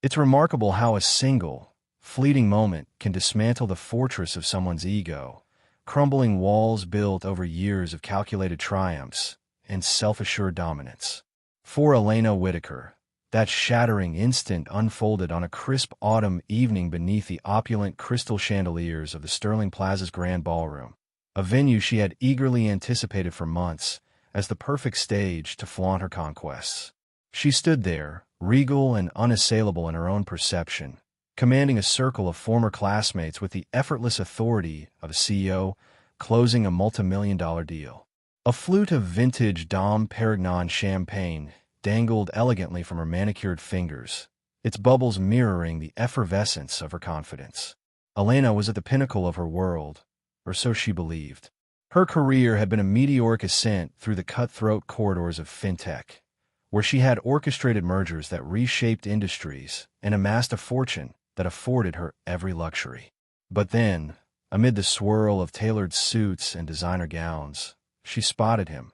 It's remarkable how a single, fleeting moment can dismantle the fortress of someone's ego, crumbling walls built over years of calculated triumphs and self-assured dominance. For Elena Whitaker, that shattering instant unfolded on a crisp autumn evening beneath the opulent crystal chandeliers of the Sterling Plaza's Grand Ballroom, a venue she had eagerly anticipated for months as the perfect stage to flaunt her conquests. She stood there, regal and unassailable in her own perception, commanding a circle of former classmates with the effortless authority of a CEO closing a multi-million-dollar deal. A flute of vintage Dom Perignon champagne dangled elegantly from her manicured fingers, its bubbles mirroring the effervescence of her confidence. Elena was at the pinnacle of her world, or so she believed. Her career had been a meteoric ascent through the cutthroat corridors of fintech, where she had orchestrated mergers that reshaped industries and amassed a fortune that afforded her every luxury. But then, amid the swirl of tailored suits and designer gowns, she spotted him.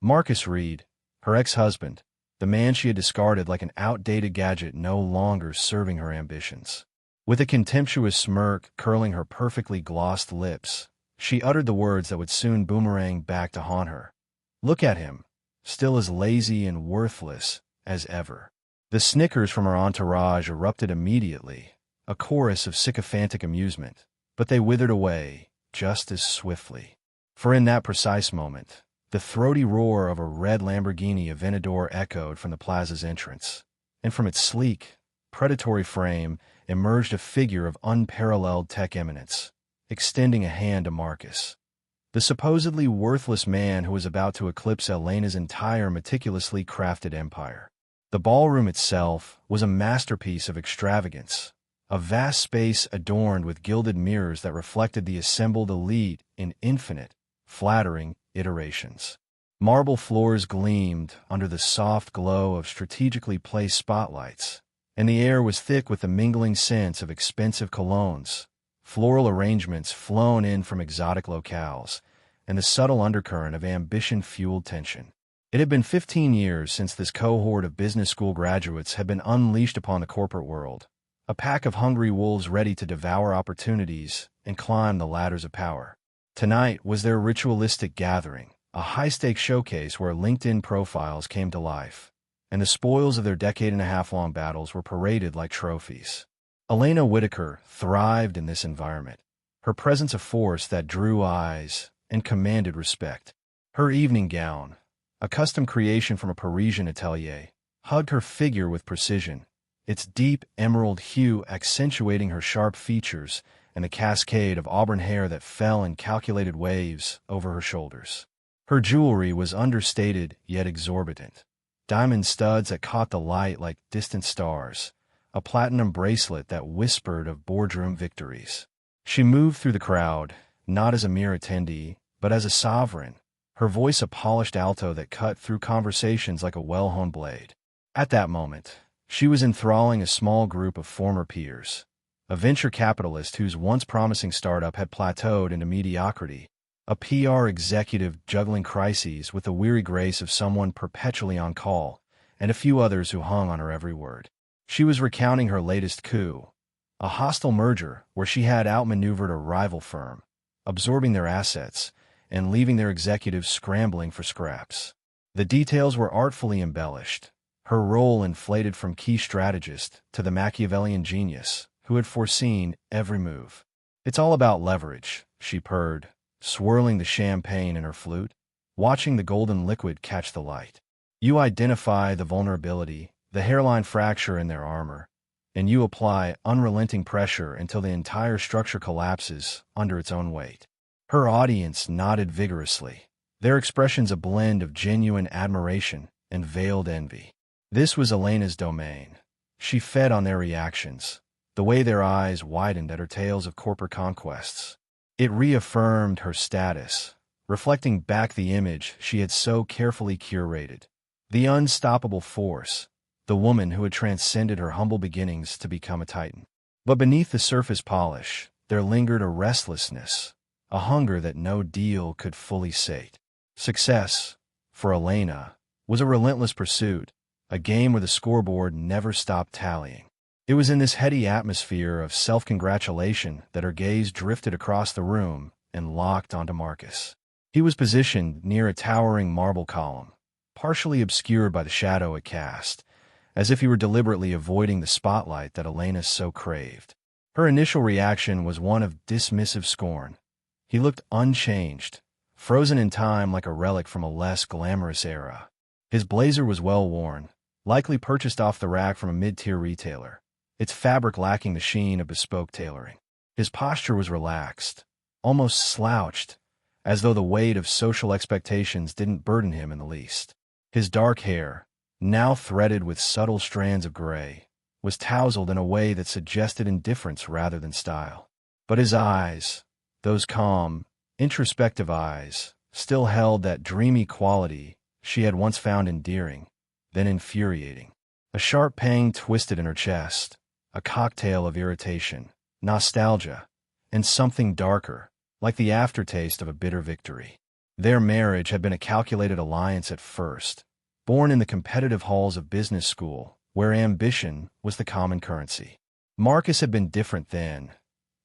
Marcus Reed, her ex-husband, the man she had discarded like an outdated gadget no longer serving her ambitions. With a contemptuous smirk curling her perfectly glossed lips, she uttered the words that would soon boomerang back to haunt her. Look at him, still as lazy and worthless as ever. The snickers from her entourage erupted immediately, a chorus of sycophantic amusement, but they withered away just as swiftly. For in that precise moment, the throaty roar of a red Lamborghini Aventador echoed from the plaza's entrance, and from its sleek, predatory frame emerged a figure of unparalleled tech eminence, extending a hand to Marcus, the supposedly worthless man who was about to eclipse Elena's entire meticulously crafted empire. The ballroom itself was a masterpiece of extravagance, a vast space adorned with gilded mirrors that reflected the assembled elite in infinite, flattering iterations. Marble floors gleamed under the soft glow of strategically placed spotlights, and the air was thick with the mingling scents of expensive colognes, floral arrangements flown in from exotic locales, and the subtle undercurrent of ambition-fueled tension. It had been 15 years since this cohort of business school graduates had been unleashed upon the corporate world, a pack of hungry wolves ready to devour opportunities and climb the ladders of power. Tonight was their ritualistic gathering, a high-stakes showcase where LinkedIn profiles came to life, and the spoils of their decade-and-a-half-long battles were paraded like trophies. Elena Whitaker thrived in this environment, her presence a force that drew eyes and commanded respect. Her evening gown, a custom creation from a Parisian atelier, hugged her figure with precision, its deep emerald hue accentuating her sharp features and a cascade of auburn hair that fell in calculated waves over her shoulders. Her jewelry was understated yet exorbitant. Diamond studs that caught the light like distant stars, a platinum bracelet that whispered of boardroom victories. She moved through the crowd, not as a mere attendee, but as a sovereign, her voice a polished alto that cut through conversations like a well-honed blade. At that moment, she was enthralling a small group of former peers, a venture capitalist whose once promising startup had plateaued into mediocrity, a PR executive juggling crises with the weary grace of someone perpetually on call, and a few others who hung on her every word. She was recounting her latest coup, a hostile merger where she had outmaneuvered a rival firm, absorbing their assets and leaving their executives scrambling for scraps. The details were artfully embellished, her role inflated from key strategist to the Machiavellian genius who had foreseen every move. It's all about leverage, she purred, swirling the champagne in her flute, watching the golden liquid catch the light. You identify the vulnerability, the hairline fracture in their armor, and you apply unrelenting pressure until the entire structure collapses under its own weight. Her audience nodded vigorously, their expressions a blend of genuine admiration and veiled envy. This was Elena's domain. She fed on their reactions, the way their eyes widened at her tales of corporate conquests. It reaffirmed her status, reflecting back the image she had so carefully curated. The unstoppable force, the woman who had transcended her humble beginnings to become a titan. But beneath the surface polish, there lingered a restlessness, a hunger that no deal could fully sate. Success, for Elena, was a relentless pursuit, a game where the scoreboard never stopped tallying. It was in this heady atmosphere of self-congratulation that her gaze drifted across the room and locked onto Marcus. He was positioned near a towering marble column, partially obscured by the shadow it cast, as if he were deliberately avoiding the spotlight that Elena so craved. Her initial reaction was one of dismissive scorn. He looked unchanged, frozen in time like a relic from a less glamorous era. His blazer was well worn, likely purchased off the rack from a mid-tier retailer, its fabric lacking the sheen of bespoke tailoring. His posture was relaxed, almost slouched, as though the weight of social expectations didn't burden him in the least. His dark hair, now threaded with subtle strands of gray, was tousled in a way that suggested indifference rather than style. But his eyes, those calm, introspective eyes, still held that dreamy quality she had once found endearing, then infuriating. A sharp pang twisted in her chest, a cocktail of irritation, nostalgia, and something darker, like the aftertaste of a bitter victory. Their marriage had been a calculated alliance at first, born in the competitive halls of business school, where ambition was the common currency. Marcus had been different then,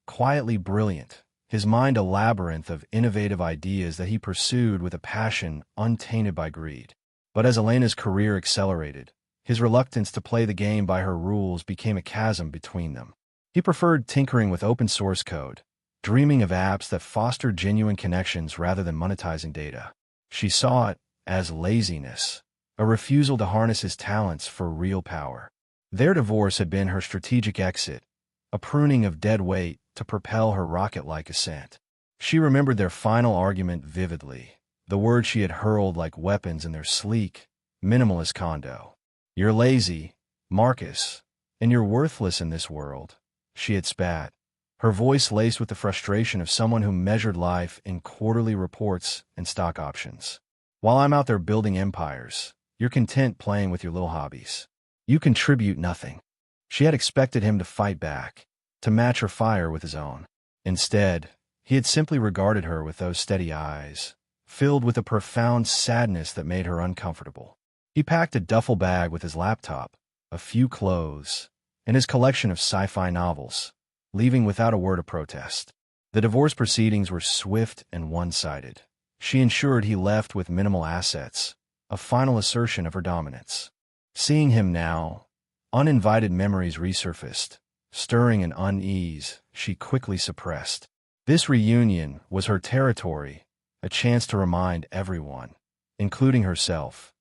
quietly brilliant, his mind a labyrinth of innovative ideas that he pursued with a passion untainted by greed. But as Elena's career accelerated, his reluctance to play the game by her rules became a chasm between them. He preferred tinkering with open-source code, dreaming of apps that fostered genuine connections rather than monetizing data. She saw it as laziness, a refusal to harness his talents for real power. Their divorce had been her strategic exit, a pruning of dead weight to propel her rocket-like ascent. She remembered their final argument vividly, the words she had hurled like weapons in their sleek, minimalist condo. "You're lazy, Marcus, and you're worthless in this world," she had spat, her voice laced with the frustration of someone who measured life in quarterly reports and stock options. "While I'm out there building empires, you're content playing with your little hobbies. You contribute nothing." She had expected him to fight back, to match her fire with his own. Instead, he had simply regarded her with those steady eyes, filled with a profound sadness that made her uncomfortable. He packed a duffel bag with his laptop, a few clothes, and his collection of sci-fi novels, leaving without a word of protest. The divorce proceedings were swift and one-sided. She ensured he left with minimal assets, a final assertion of her dominance. Seeing him now, uninvited memories resurfaced, stirring an unease she quickly suppressed. This reunion was her territory, a chance to remind everyone, including herself,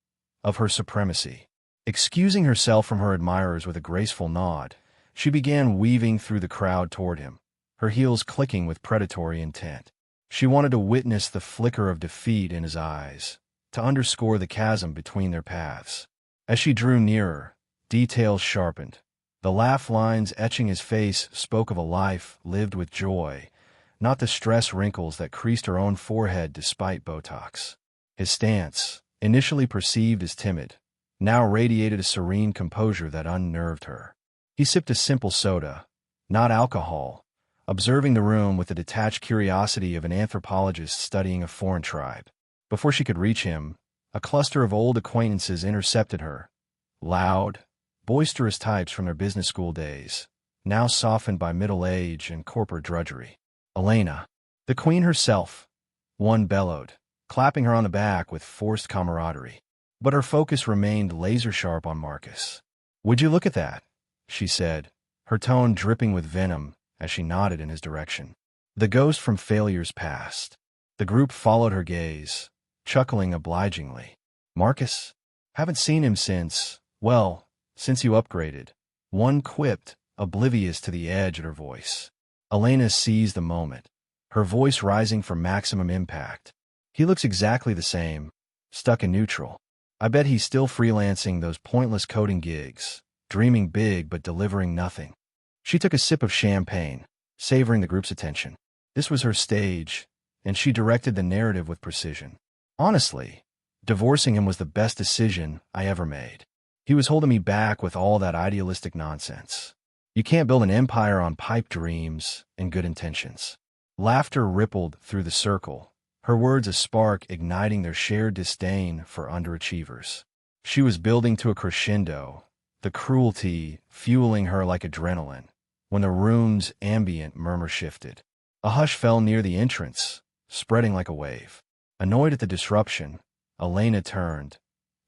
of her supremacy. Excusing herself from her admirers with a graceful nod, she began weaving through the crowd toward him, her heels clicking with predatory intent. She wanted to witness the flicker of defeat in his eyes, to underscore the chasm between their paths. As she drew nearer, details sharpened. The laugh lines etching his face spoke of a life lived with joy, not the stress wrinkles that creased her own forehead despite Botox. His stance, initially perceived as timid, now radiated a serene composure that unnerved her. He sipped a simple soda, not alcohol, observing the room with the detached curiosity of an anthropologist studying a foreign tribe. Before she could reach him, a cluster of old acquaintances intercepted her, loud, boisterous types from their business school days, now softened by middle age and corporate drudgery. "Elena, the queen herself," one bellowed, clapping her on the back with forced camaraderie. But her focus remained laser-sharp on Marcus. "Would you look at that?" she said, her tone dripping with venom as she nodded in his direction. The ghost from Failure's past. The group followed her gaze, chuckling obligingly. "Marcus? Haven't seen him since you upgraded," one quipped, oblivious to the edge at her voice. Elena seized the moment, her voice rising for maximum impact. "He looks exactly the same, stuck in neutral. I bet he's still freelancing those pointless coding gigs, dreaming big but delivering nothing." She took a sip of champagne, savoring the group's attention. This was her stage, and she directed the narrative with precision. "Honestly, divorcing him was the best decision I ever made. He was holding me back with all that idealistic nonsense. You can't build an empire on pipe dreams and good intentions." Laughter rippled through the circle, her words a spark igniting their shared disdain for underachievers. She was building to a crescendo, the cruelty fueling her like adrenaline. When the room's ambient murmur shifted, a hush fell near the entrance, spreading like a wave. Annoyed at the disruption, Elena turned,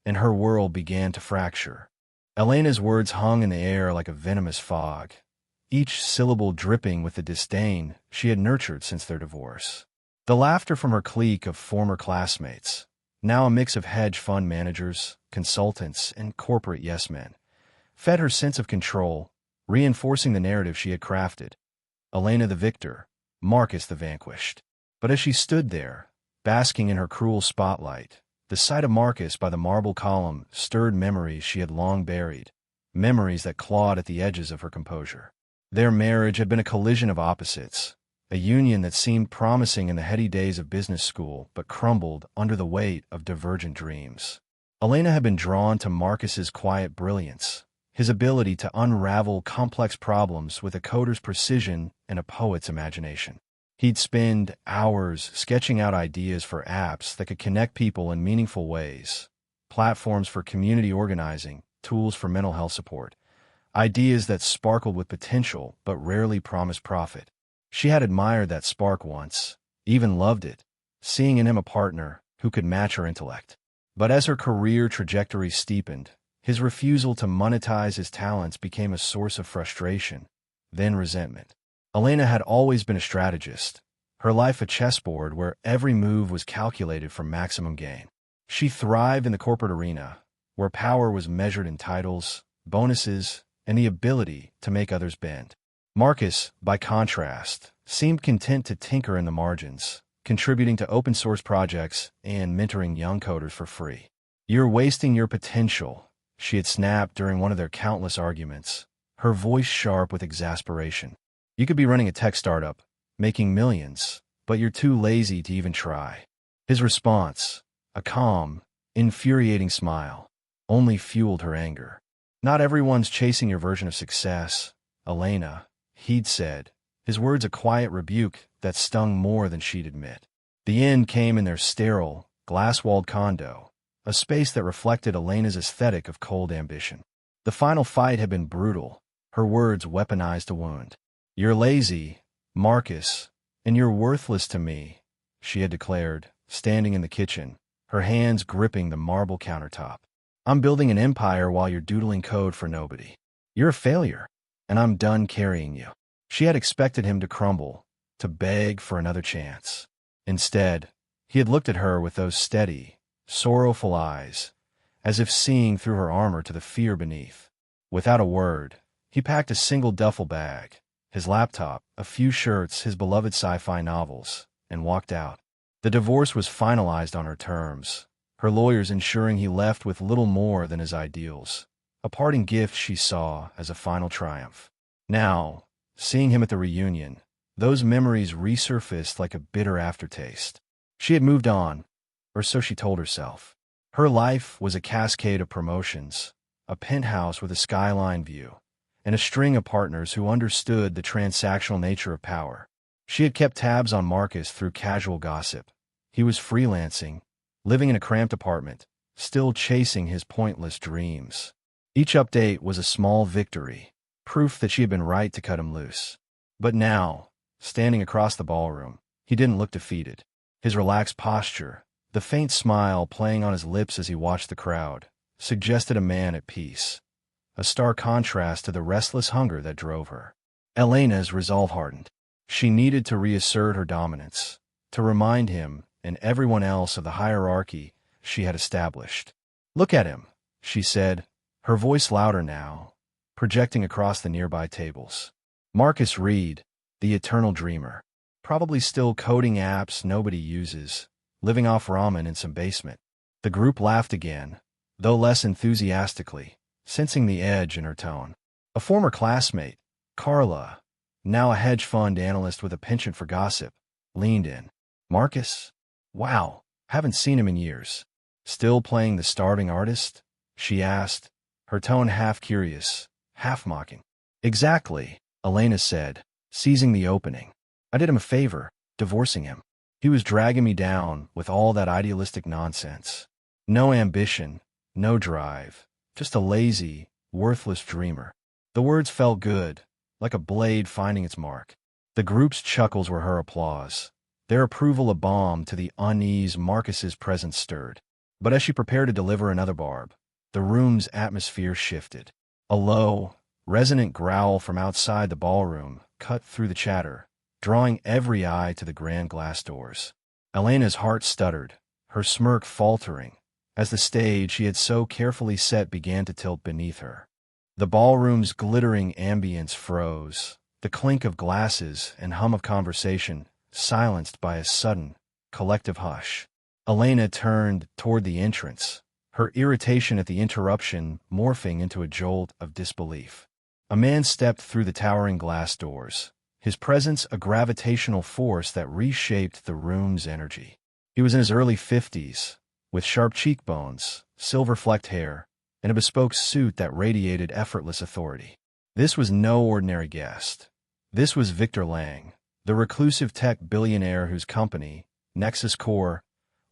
and her world began to fracture. Elena's words hung in the air like a venomous fog, each syllable dripping with the disdain she had nurtured since their divorce. The laughter from her clique of former classmates, now a mix of hedge fund managers, consultants, and corporate yes-men, fed her sense of control, reinforcing the narrative she had crafted. Elena the victor, Marcus the vanquished. But as she stood there, basking in her cruel spotlight, the sight of Marcus by the marble column stirred memories she had long buried, memories that clawed at the edges of her composure. Their marriage had been a collision of opposites, a union that seemed promising in the heady days of business school but crumbled under the weight of divergent dreams. Elena had been drawn to Marcus's quiet brilliance, his ability to unravel complex problems with a coder's precision and a poet's imagination. He'd spend hours sketching out ideas for apps that could connect people in meaningful ways, platforms for community organizing, tools for mental health support, ideas that sparkled with potential but rarely promised profit. She had admired that spark once, even loved it, seeing in him a partner who could match her intellect. But as her career trajectory steepened, his refusal to monetize his talents became a source of frustration, then resentment. Elena had always been a strategist, her life a chessboard where every move was calculated for maximum gain. She thrived in the corporate arena, where power was measured in titles, bonuses, and the ability to make others bend. Marcus, by contrast, seemed content to tinker in the margins, contributing to open-source projects and mentoring young coders for free. "You're wasting your potential," she had snapped during one of their countless arguments, her voice sharp with exasperation. "You could be running a tech startup, making millions, but you're too lazy to even try." His response, a calm, infuriating smile, only fueled her anger. "Not everyone's chasing your version of success, Elena," he'd said, his words a quiet rebuke that stung more than she'd admit. The end came in their sterile, glass-walled condo, a space that reflected Elena's aesthetic of cold ambition. The final fight had been brutal, her words weaponized to wound. "You're lazy, Marcus, and you're worthless to me," she had declared, standing in the kitchen, her hands gripping the marble countertop. "I'm building an empire while you're doodling code for nobody. You're a failure, and I'm done carrying you." She had expected him to crumble, to beg for another chance. Instead, he had looked at her with those steady, sorrowful eyes, as if seeing through her armor to the fear beneath. Without a word, he packed a single duffel bag, his laptop, a few shirts, his beloved sci-fi novels, and walked out. The divorce was finalized on her terms, her lawyers ensuring he left with little more than his ideals, a parting gift she saw as a final triumph. Now, seeing him at the reunion, those memories resurfaced like a bitter aftertaste. She had moved on, or so she told herself. Her life was a cascade of promotions, a penthouse with a skyline view, and a string of partners who understood the transactional nature of power. She had kept tabs on Marcus through casual gossip. He was freelancing, living in a cramped apartment, still chasing his pointless dreams. Each update was a small victory, proof that she had been right to cut him loose. But now, standing across the ballroom, he didn't look defeated. His relaxed posture, the faint smile playing on his lips as he watched the crowd, suggested a man at peace, a stark contrast to the restless hunger that drove her. Elena's resolve hardened. She needed to reassert her dominance, to remind him and everyone else of the hierarchy she had established. "Look at him," she said, her voice louder now, projecting across the nearby tables. "Marcus Reed, the eternal dreamer, probably still coding apps nobody uses, living off ramen in some basement." The group laughed again, though less enthusiastically, sensing the edge in her tone. A former classmate, Carla, now a hedge fund analyst with a penchant for gossip, leaned in. "Marcus? Wow, haven't seen him in years. Still playing the starving artist?" she asked, her tone half curious, half mocking. "Exactly," Elena said, seizing the opening. "I did him a favor, divorcing him. He was dragging me down with all that idealistic nonsense. No ambition, no drive, just a lazy, worthless dreamer. The words felt good, like a blade finding its mark. The group's chuckles were her applause, their approval a balm to the unease Marcus's presence stirred. But as she prepared to deliver another barb, the room's atmosphere shifted. A low, resonant growl from outside the ballroom cut through the chatter, drawing every eye to the grand glass doors. Elena's heart stuttered, her smirk faltering, as the stage she had so carefully set began to tilt beneath her. The ballroom's glittering ambience froze, the clink of glasses and hum of conversation silenced by a sudden, collective hush. Elena turned toward the entrance, her irritation at the interruption morphing into a jolt of disbelief. A man stepped through the towering glass doors, his presence a gravitational force that reshaped the room's energy. He was in his early 50s, with sharp cheekbones, silver-flecked hair, and a bespoke suit that radiated effortless authority. This was no ordinary guest. This was Victor Lang, the reclusive tech billionaire whose company, Nexus Core,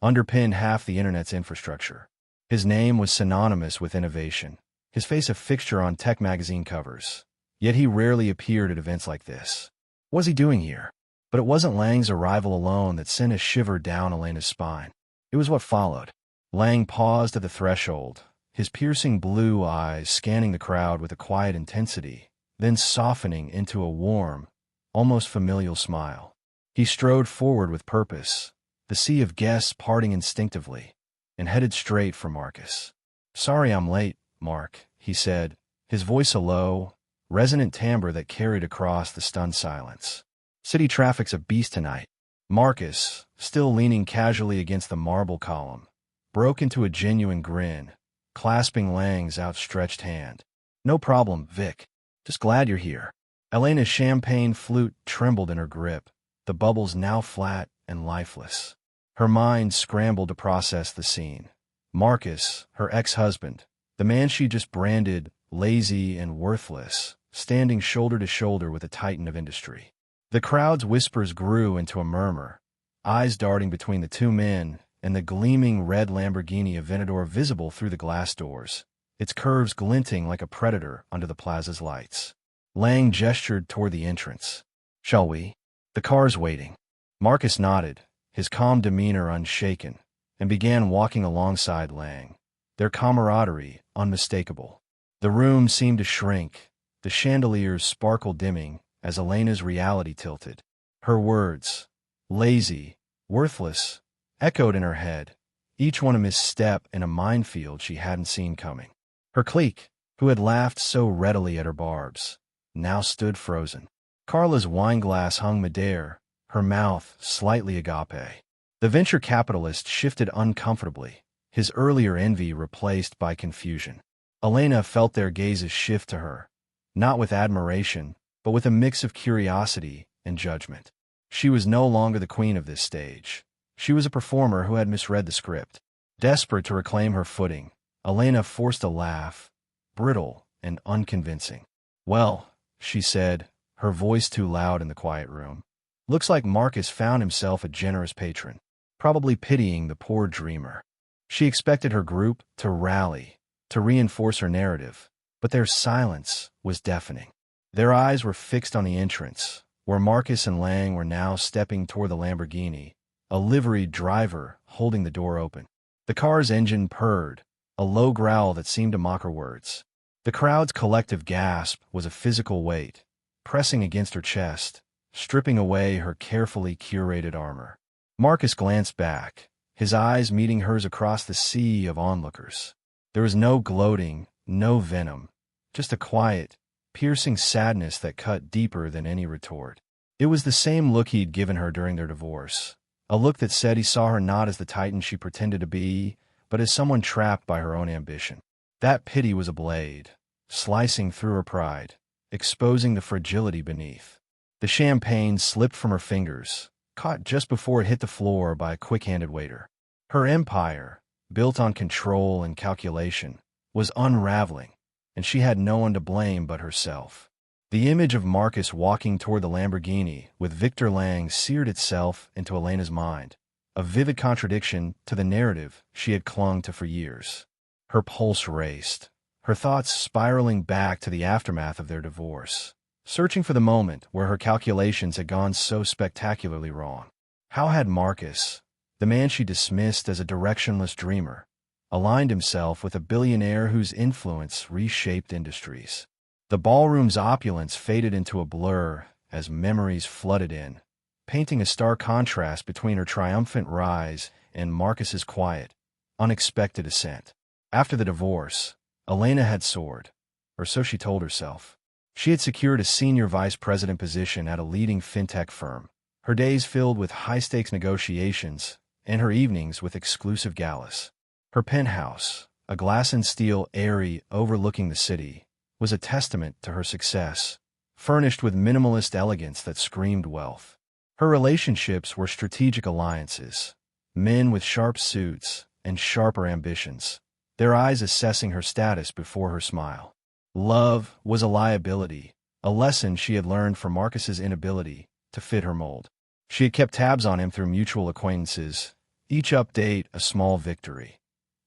underpinned half the internet's infrastructure. His name was synonymous with innovation, his face a fixture on tech magazine covers. Yet he rarely appeared at events like this. What was he doing here? But it wasn't Lang's arrival alone that sent a shiver down Elena's spine. It was what followed. Lang paused at the threshold, his piercing blue eyes scanning the crowd with a quiet intensity, then softening into a warm, almost familial smile. He strode forward with purpose, the sea of guests parting instinctively, and headed straight for Marcus. "Sorry I'm late, Mark," he said, his voice a low, resonant timbre that carried across the stunned silence. "City traffic's a beast tonight." Marcus, still leaning casually against the marble column, broke into a genuine grin, clasping Lang's outstretched hand. "No problem, Vic. Just glad you're here." Elena's champagne flute trembled in her grip, the bubbles now flat and lifeless. Her mind scrambled to process the scene. Marcus, her ex-husband, the man she just branded lazy and worthless, standing shoulder to shoulder with a titan of industry. The crowd's whispers grew into a murmur, eyes darting between the two men and the gleaming red Lamborghini Aventador visible through the glass doors, its curves glinting like a predator under the plaza's lights. Lang gestured toward the entrance. "Shall we? The car's waiting." Marcus nodded, his calm demeanor unshaken, and began walking alongside Lang, their camaraderie unmistakable. The room seemed to shrink, the chandeliers sparkle dimming as Elena's reality tilted. Her words, lazy, worthless, echoed in her head, each one a misstep in a minefield she hadn't seen coming. Her clique, who had laughed so readily at her barbs, now stood frozen. Carla's wineglass hung midair, her mouth slightly agape. The venture capitalist shifted uncomfortably, his earlier envy replaced by confusion. Elena felt their gazes shift to her, not with admiration, but with a mix of curiosity and judgment. She was no longer the queen of this stage. She was a performer who had misread the script. Desperate to reclaim her footing, Elena forced a laugh, brittle and unconvincing. "Well," she said, her voice too loud in the quiet room, "looks like Marcus found himself a generous patron, probably pitying the poor dreamer." She expected her group to rally, to reinforce her narrative, but their silence was deafening. Their eyes were fixed on the entrance, where Marcus and Lang were now stepping toward the Lamborghini, a liveried driver holding the door open. The car's engine purred, a low growl that seemed to mock her words. The crowd's collective gasp was a physical weight, pressing against her chest, stripping away her carefully curated armor. Marcus glanced back, his eyes meeting hers across the sea of onlookers. There was no gloating, no venom, just a quiet, piercing sadness that cut deeper than any retort. It was the same look he'd given her during their divorce, a look that said he saw her not as the titan she pretended to be, but as someone trapped by her own ambition. That pity was a blade, slicing through her pride, exposing the fragility beneath. The champagne slipped from her fingers, caught just before it hit the floor by a quick-handed waiter. Her empire, built on control and calculation, was unraveling, and she had no one to blame but herself. The image of Marcus walking toward the Lamborghini with Victor Lang seared itself into Elena's mind, a vivid contradiction to the narrative she had clung to for years. Her pulse raced, her thoughts spiraling back to the aftermath of their divorce, searching for the moment where her calculations had gone so spectacularly wrong. How had Marcus, the man she dismissed as a directionless dreamer, aligned himself with a billionaire whose influence reshaped industries? The ballroom's opulence faded into a blur as memories flooded in, painting a stark contrast between her triumphant rise and Marcus's quiet, unexpected ascent. After the divorce, Elena had soared, or so she told herself. She had secured a senior vice president position at a leading fintech firm, her days filled with high-stakes negotiations and her evenings with exclusive galas. Her penthouse, a glass-and-steel eyrie overlooking the city, was a testament to her success, furnished with minimalist elegance that screamed wealth. Her relationships were strategic alliances, men with sharp suits and sharper ambitions, their eyes assessing her status before her smile. Love was a liability, a lesson she had learned from Marcus's inability to fit her mold. She had kept tabs on him through mutual acquaintances, each update a small victory.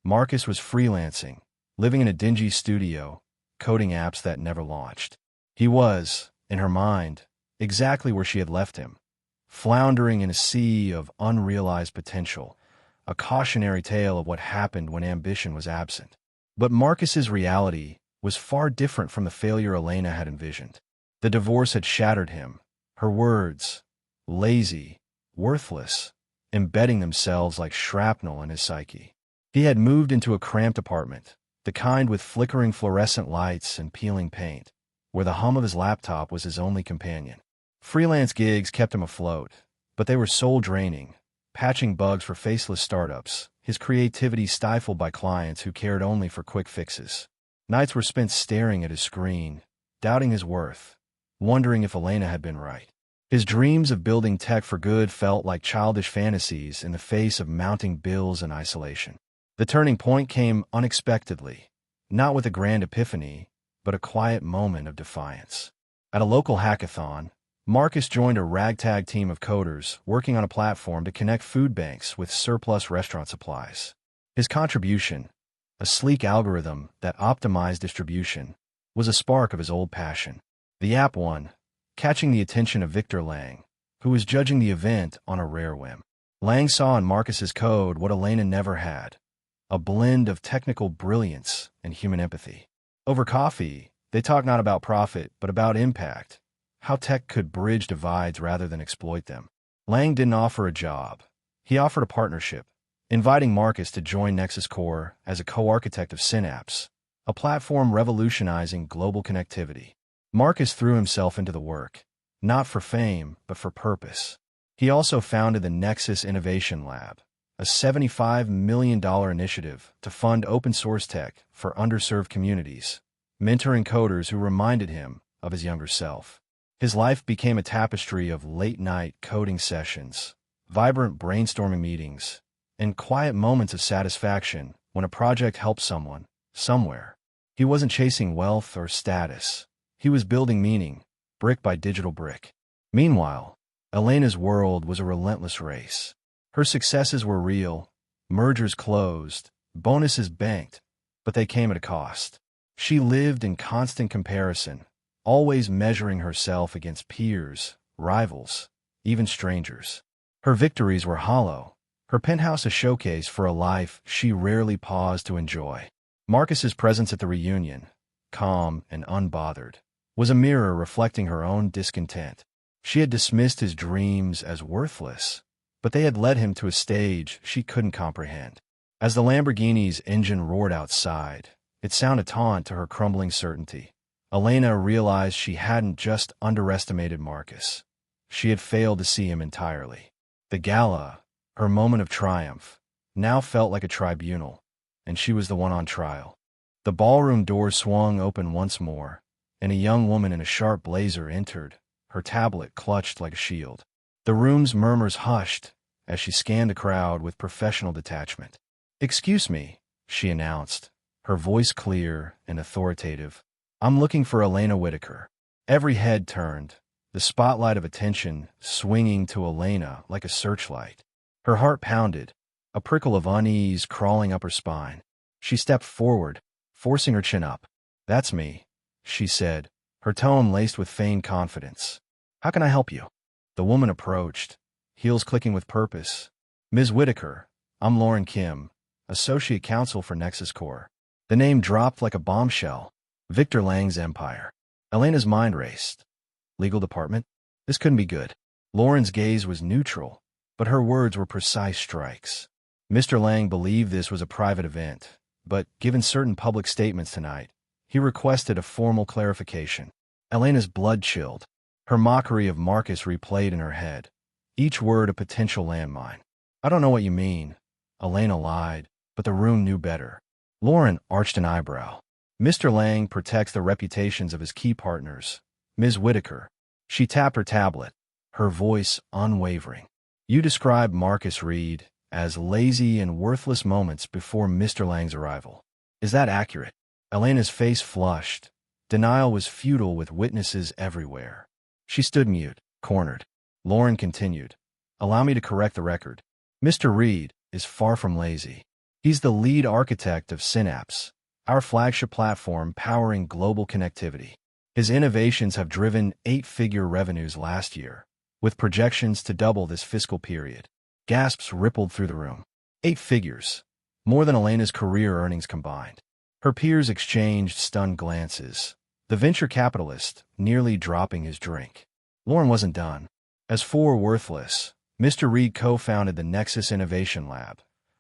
Marcus was freelancing, living in a dingy studio, coding apps that never launched. He was, in her mind, exactly where she had left him, floundering in a sea of unrealized potential, a cautionary tale of what happened when ambition was absent. But Marcus's reality was far different from the failure Elena had envisioned. The divorce had shattered him, her words, lazy, worthless, embedding themselves like shrapnel in his psyche. He had moved into a cramped apartment, the kind with flickering fluorescent lights and peeling paint, where the hum of his laptop was his only companion. Freelance gigs kept him afloat, but they were soul-draining, patching bugs for faceless startups, his creativity stifled by clients who cared only for quick fixes. Nights were spent staring at his screen, doubting his worth, wondering if Elena had been right. His dreams of building tech for good felt like childish fantasies in the face of mounting bills and isolation. The turning point came unexpectedly, not with a grand epiphany, but a quiet moment of defiance. At a local hackathon, Marcus joined a ragtag team of coders working on a platform to connect food banks with surplus restaurant supplies. His contribution, a sleek algorithm that optimized distribution, was a spark of his old passion. The app won, catching the attention of Victor Lang, who was judging the event on a rare whim. Lang saw in Marcus's code what Elena never had, a blend of technical brilliance and human empathy. Over coffee, they talked not about profit, but about impact, how tech could bridge divides rather than exploit them. Lang didn't offer a job. He offered a partnership, inviting Marcus to join Nexus Core as a co-architect of Synapse, a platform revolutionizing global connectivity. Marcus threw himself into the work, not for fame, but for purpose. He also founded the Nexus Innovation Lab, a $75 million initiative to fund open-source tech for underserved communities, mentoring coders who reminded him of his younger self. His life became a tapestry of late-night coding sessions, vibrant brainstorming meetings, and quiet moments of satisfaction when a project helped someone, somewhere. He wasn't chasing wealth or status. He was building meaning, brick by digital brick. Meanwhile, Elena's world was a relentless race. Her successes were real, mergers closed, bonuses banked, but they came at a cost. She lived in constant comparison, always measuring herself against peers, rivals, even strangers. Her victories were hollow, her penthouse a showcase for a life she rarely paused to enjoy. Marcus's presence at the reunion, calm and unbothered, was a mirror reflecting her own discontent. She had dismissed his dreams as worthless, but they had led him to a stage she couldn't comprehend. As the Lamborghini's engine roared outside, it sounded taunt to her crumbling certainty. Elena realized she hadn't just underestimated Marcus. She had failed to see him entirely. The gala, her moment of triumph, now felt like a tribunal, and she was the one on trial. The ballroom doors swung open once more, and a young woman in a sharp blazer entered, her tablet clutched like a shield. The room's murmurs hushed as she scanned the crowd with professional detachment. "Excuse me," she announced, her voice clear and authoritative. "I'm looking for Elena Whitaker." Every head turned, the spotlight of attention swinging to Elena like a searchlight. Her heart pounded, a prickle of unease crawling up her spine. She stepped forward, forcing her chin up. That's me, she said, her tone laced with feigned confidence. How can I help you? The woman approached, heels clicking with purpose. Ms. Whitaker, I'm Lauren Kim, Associate Counsel for Nexus Corp. The name dropped like a bombshell. Victor Lang's empire. Elena's mind raced. Legal department? This couldn't be good. Lauren's gaze was neutral, but her words were precise strikes. Mr. Lang believed this was a private event, but given certain public statements tonight, he requested a formal clarification. Elena's blood chilled. Her mockery of Marcus replayed in her head, each word a potential landmine. I don't know what you mean. Elena lied, but the room knew better. Lauren arched an eyebrow. Mr. Lang protects the reputations of his key partners. Ms. Whitaker. She tapped her tablet, her voice unwavering. You described Marcus Reed as lazy and worthless moments before Mr. Lang's arrival. Is that accurate? Elena's face flushed. Denial was futile with witnesses everywhere. She stood mute, cornered. Lauren continued. Allow me to correct the record. Mr. Reed is far from lazy. He's the lead architect of Synapse, our flagship platform powering global connectivity. His innovations have driven 8-figure revenues last year, with projections to double this fiscal period. Gasps rippled through the room. 8 figures, more than Elena's career earnings combined. Her peers exchanged stunned glances, the venture capitalist nearly dropping his drink. Lauren wasn't done. As for worthless, Mr. Reed co-founded the Nexus Innovation Lab,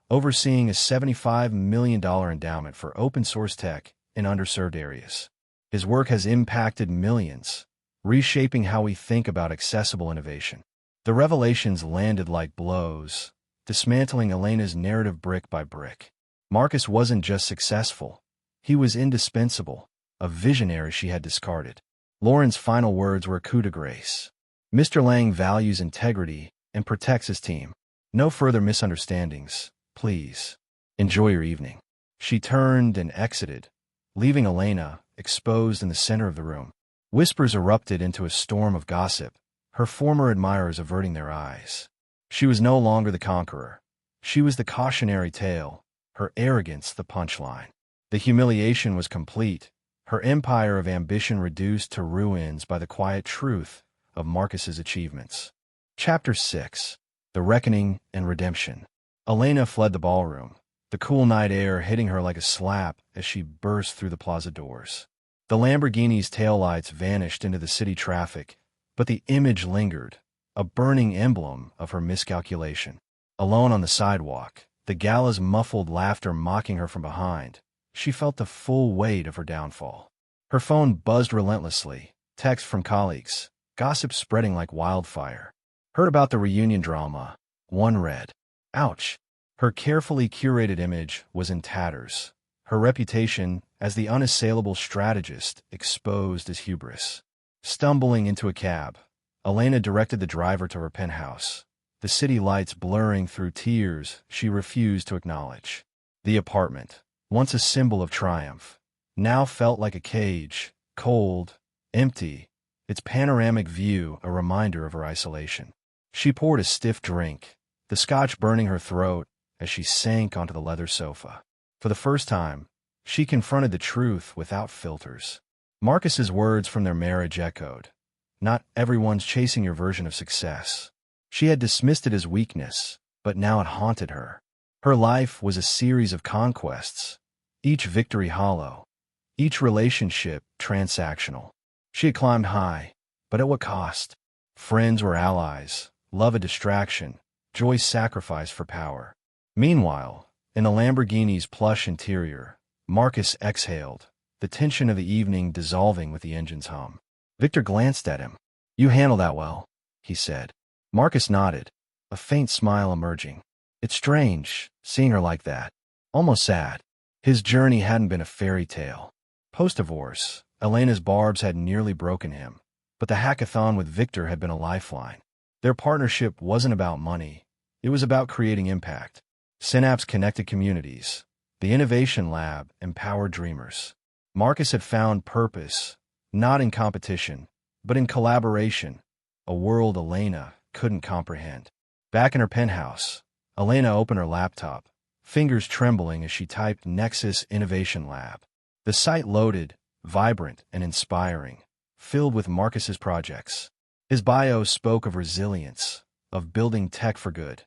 overseeing a $75 million endowment for open-source tech in underserved areas. His work has impacted millions, reshaping how we think about accessible innovation. The revelations landed like blows, dismantling Elena's narrative brick by brick. Marcus wasn't just successful. He was indispensable, a visionary she had discarded. Lauren's final words were a coup de grace. Mr. Lang values integrity and protects his team. No further misunderstandings, please. Enjoy your evening. She turned and exited, leaving Elena exposed in the center of the room. Whispers erupted into a storm of gossip, her former admirers averting their eyes. She was no longer the conqueror. She was the cautionary tale, her arrogance the punchline. The humiliation was complete, her empire of ambition reduced to ruins by the quiet truth of Marcus's achievements. Chapter 6. The Reckoning and Redemption. Elena fled the ballroom, the cool night air hitting her like a slap as she burst through the plaza doors. The Lamborghini's taillights vanished into the city traffic, but the image lingered, a burning emblem of her miscalculation. Alone on the sidewalk, the gala's muffled laughter mocking her from behind, she felt the full weight of her downfall. Her phone buzzed relentlessly, texts from colleagues, gossip spreading like wildfire. Heard about the reunion drama. One read. Ouch. Her carefully curated image was in tatters, her reputation as the unassailable strategist exposed as hubris. Stumbling into a cab, Elena directed the driver to her penthouse, the city lights blurring through tears she refused to acknowledge. The apartment, once a symbol of triumph, now felt like a cage, cold, empty, its panoramic view a reminder of her isolation. She poured a stiff drink, the scotch burning her throat as she sank onto the leather sofa. For the first time, she confronted the truth without filters. Marcus's words from their marriage echoed. Not everyone's chasing your version of success. She had dismissed it as weakness, but now it haunted her. Her life was a series of conquests, each victory hollow, each relationship transactional. She had climbed high, but at what cost? Friends were allies, love a distraction, joy sacrificed for power. Meanwhile, in the Lamborghini's plush interior, Marcus exhaled, the tension of the evening dissolving with the engine's hum. Victor glanced at him. You handle that well, he said. Marcus nodded, a faint smile emerging. It's strange, seeing her like that. Almost sad. His journey hadn't been a fairy tale. Post-divorce, Elena's barbs had nearly broken him, but the hackathon with Victor had been a lifeline. Their partnership wasn't about money. It was about creating impact. Synapse connected communities. The Innovation Lab empowered dreamers. Marcus had found purpose, not in competition, but in collaboration, a world Elena couldn't comprehend. Back in her penthouse, Elena opened her laptop, fingers trembling as she typed Nexus Innovation Lab. The site loaded, vibrant and inspiring, filled with Marcus's projects. His bio spoke of resilience, of building tech for good.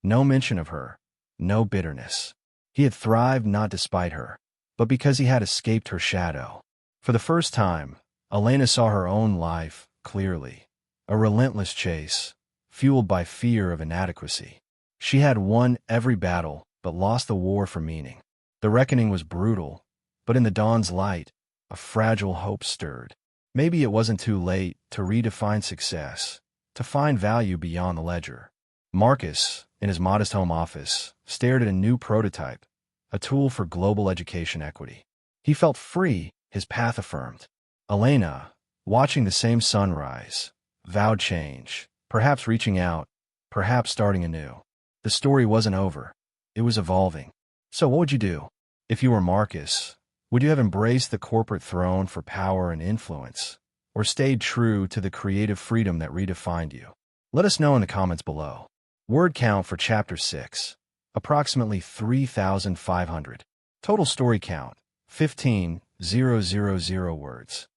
No mention of her, no bitterness. He had thrived not despite her, but because he had escaped her shadow. For the first time, Elena saw her own life clearly. A relentless chase, fueled by fear of inadequacy. She had won every battle, but lost the war for meaning. The reckoning was brutal, but in the dawn's light, a fragile hope stirred. Maybe it wasn't too late to redefine success, to find value beyond the ledger. Marcus, in his modest home office, stared at a new prototype, a tool for global education equity. He felt free, his path affirmed. Elena, watching the same sunrise, vowed change, perhaps reaching out, perhaps starting anew. The story wasn't over. It was evolving. So what would you do? If you were Marcus, would you have embraced the corporate throne for power and influence, or stayed true to the creative freedom that redefined you? Let us know in the comments below. Word count for Chapter 6, approximately 3,500. Total story count, 15,000 words.